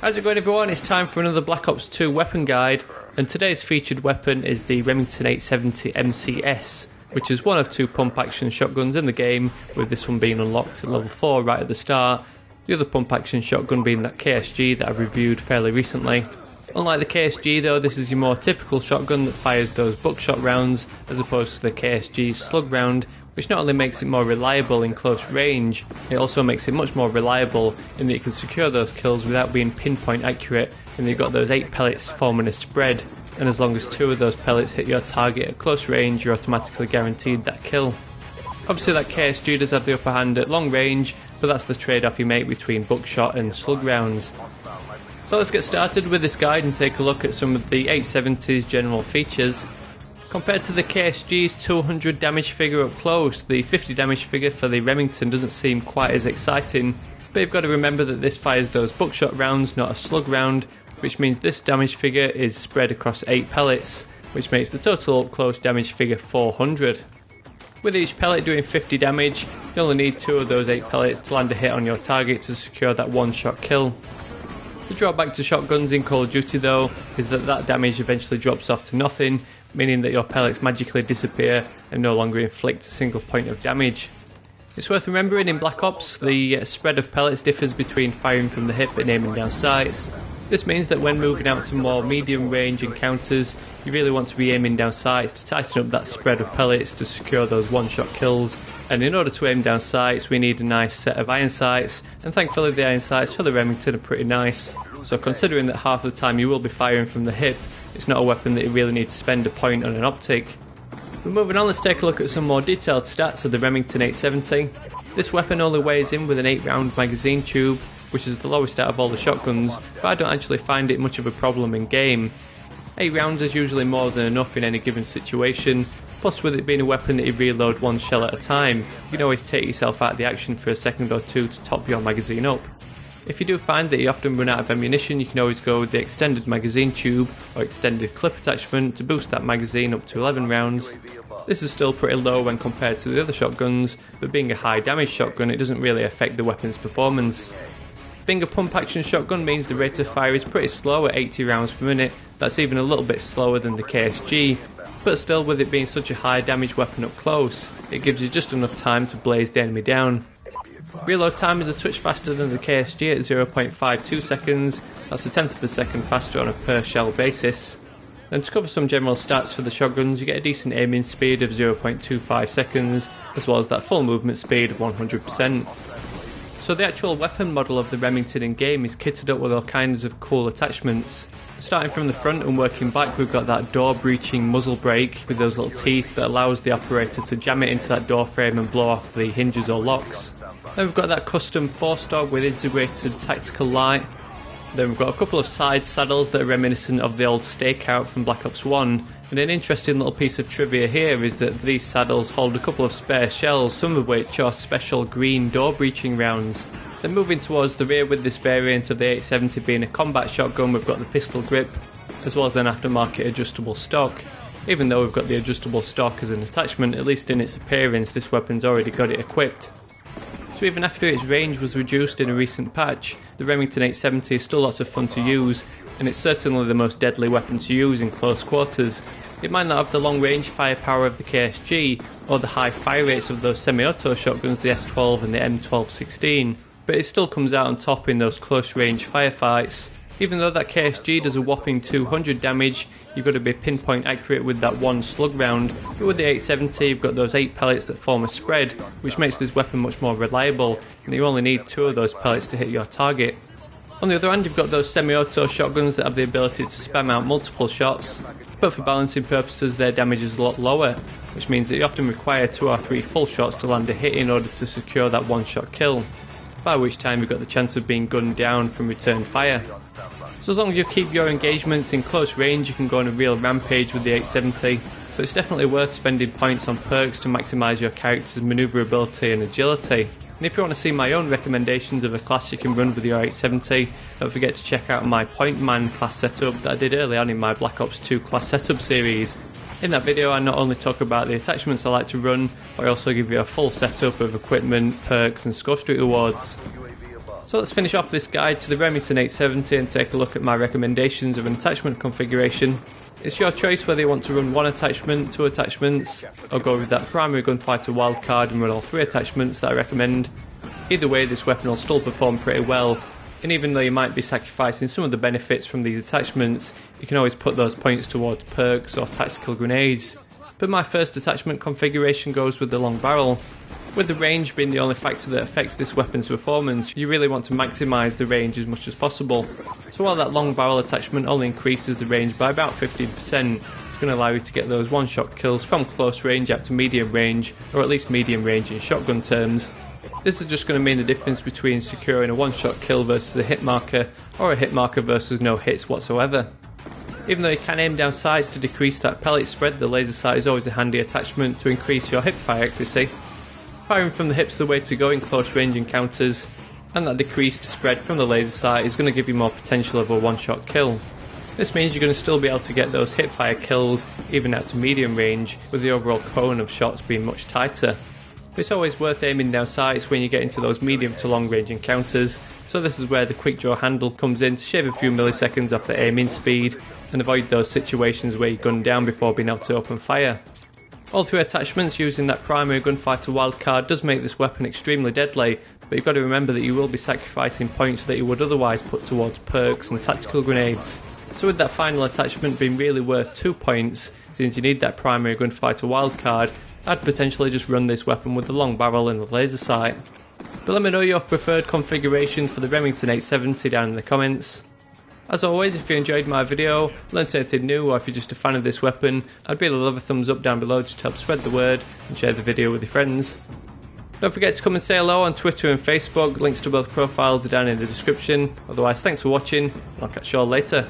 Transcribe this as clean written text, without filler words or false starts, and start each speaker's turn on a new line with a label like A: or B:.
A: How's it going, everyone? It's time for another Black Ops 2 weapon guide, and today's featured weapon is the Remington R870 MCS, which is one of two pump action shotguns in the game, with this one being unlocked at level 4 right at the start, the other pump action shotgun being that KSG that I've reviewed fairly recently. Unlike the KSG though, this is your more typical shotgun that fires those buckshot rounds as opposed to the KSG's slug round, which not only makes it more reliable in close range, it also makes it much more reliable in that you can secure those kills without being pinpoint accurate, and you've got those 8 pellets forming a spread, and as long as 2 of those pellets hit your target at close range, you're automatically guaranteed that kill. Obviously that KSG does have the upper hand at long range, but that's the trade-off you make between buckshot and slug rounds. So let's get started with this guide and take a look at some of the 870's general features. Compared to the KSG's 200 damage figure up close, the 50 damage figure for the Remington doesn't seem quite as exciting, but you've got to remember that this fires those buckshot rounds, not a slug round, which means this damage figure is spread across 8 pellets, which makes the total up close damage figure 400. With each pellet doing 50 damage, you only need 2 of those 8 pellets to land a hit on your target to secure that one-shot kill. The drawback to shotguns in Call of Duty though is that damage eventually drops off to nothing, meaning that your pellets magically disappear and no longer inflict a single point of damage. It's worth remembering in Black Ops, the spread of pellets differs between firing from the hip and aiming down sights. This means that when moving out to more medium range encounters, you really want to be aiming down sights to tighten up that spread of pellets to secure those one-shot kills, and in order to aim down sights we need a nice set of iron sights, and thankfully the iron sights for the Remington are pretty nice. So considering that half the time you will be firing from the hip, it's not a weapon that you really need to spend a point on an optic. But moving on, let's take a look at some more detailed stats of the Remington R870. This weapon only weighs in with an 8-round magazine tube, which is the lowest out of all the shotguns, but I don't actually find it much of a problem in game. 8 rounds is usually more than enough in any given situation, plus with it being a weapon that you reload one shell at a time, you can always take yourself out of the action for a second or two to top your magazine up. If you do find that you often run out of ammunition, you can always go with the extended magazine tube or extended clip attachment to boost that magazine up to 11 rounds. This is still pretty low when compared to the other shotguns, but being a high damage shotgun it doesn't really affect the weapon's performance. Being a pump action shotgun means the rate of fire is pretty slow at 80 rounds per minute, that's even a little bit slower than the KSG, but still with it being such a high damage weapon up close, it gives you just enough time to blaze the enemy down. Reload time is a touch faster than the KSG at 0.52 seconds, that's a tenth of a second faster on a per shell basis. And to cover some general stats for the shotguns, you get a decent aiming speed of 0.25 seconds, as well as that full movement speed of 100%. So the actual weapon model of the Remington in game is kitted up with all kinds of cool attachments. Starting from the front and working back, we've got that door breaching muzzle brake with those little teeth that allows the operator to jam it into that door frame and blow off the hinges or locks. Then we've got that custom 4-star with integrated tactical light. Then we've got a couple of side saddles that are reminiscent of the old stakeout from Black Ops 1, and an interesting little piece of trivia here is that these saddles hold a couple of spare shells, some of which are special green door breaching rounds. Then moving towards the rear with this variant of the R870 being a combat shotgun, we've got the pistol grip, as well as an aftermarket adjustable stock. Even though we've got the adjustable stock as an attachment, at least in its appearance this weapon's already got it equipped. So even after its range was reduced in a recent patch, the Remington R870 is still lots of fun to use, and it's certainly the most deadly weapon to use in close quarters. It might not have the long range firepower of the KSG, or the high fire rates of those semi-auto shotguns, the S12 and the M1216, but it still comes out on top in those close range firefights. Even though that KSG does a whopping 200 damage, you've got to be pinpoint accurate with that one slug round, but with the R870 you've got those 8 pellets that form a spread, which makes this weapon much more reliable, and you only need 2 of those pellets to hit your target. On the other hand, you've got those semi-auto shotguns that have the ability to spam out multiple shots, but for balancing purposes their damage is a lot lower, which means that you often require 2 or 3 full shots to land a hit in order to secure that one-shot kill, by which time you've got the chance of being gunned down from return fire. So as long as you keep your engagements in close range, you can go on a real rampage with the R870, so it's definitely worth spending points on perks to maximise your character's manoeuvrability and agility. And if you want to see my own recommendations of a class you can run with your R870, don't forget to check out my Point Man class setup that I did early on in my Black Ops 2 class setup series. In that video I not only talk about the attachments I like to run, but I also give you a full setup of equipment, perks and scorestreak rewards. So let's finish off this guide to the Remington 870 and take a look at my recommendations of an attachment configuration. It's your choice whether you want to run one attachment, two attachments, or go with that primary gunfighter wildcard and run all three attachments that I recommend. Either way, this weapon will still perform pretty well, and even though you might be sacrificing some of the benefits from these attachments, you can always put those points towards perks or tactical grenades. But my first attachment configuration goes with the long barrel. With the range being the only factor that affects this weapon's performance, you really want to maximise the range as much as possible. So while that long barrel attachment only increases the range by about 15%, it's going to allow you to get those one-shot kills from close range out to medium range, or at least medium range in shotgun terms. This is just going to mean the difference between securing a one-shot kill versus a hit marker, or a hit marker versus no hits whatsoever. Even though you can aim down sights to decrease that pellet spread, the laser sight is always a handy attachment to increase your hipfire accuracy. Firing from the hips is the way to go in close range encounters, and that decreased spread from the laser sight is going to give you more potential of a one-shot kill. This means you're going to still be able to get those hipfire kills even out to medium range, with the overall cone of shots being much tighter. It's always worth aiming down sights when you get into those medium to long range encounters, so this is where the quick draw handle comes in to shave a few milliseconds off the aiming speed and avoid those situations where you gun down before being able to open fire. All three attachments using that primary gunfighter wildcard does make this weapon extremely deadly, but you've got to remember that you will be sacrificing points that you would otherwise put towards perks and tactical grenades. So with that final attachment being really worth 2 points, since you need that primary gunfighter wildcard, I'd potentially just run this weapon with the long barrel and the laser sight. But let me know your preferred configuration for the Remington 870 down in the comments. As always, if you enjoyed my video, learned anything new, or if you're just a fan of this weapon, I'd really love a thumbs up down below just to help spread the word and share the video with your friends. Don't forget to come and say hello on Twitter and Facebook, links to both profiles are down in the description. Otherwise, thanks for watching, and I'll catch you all later.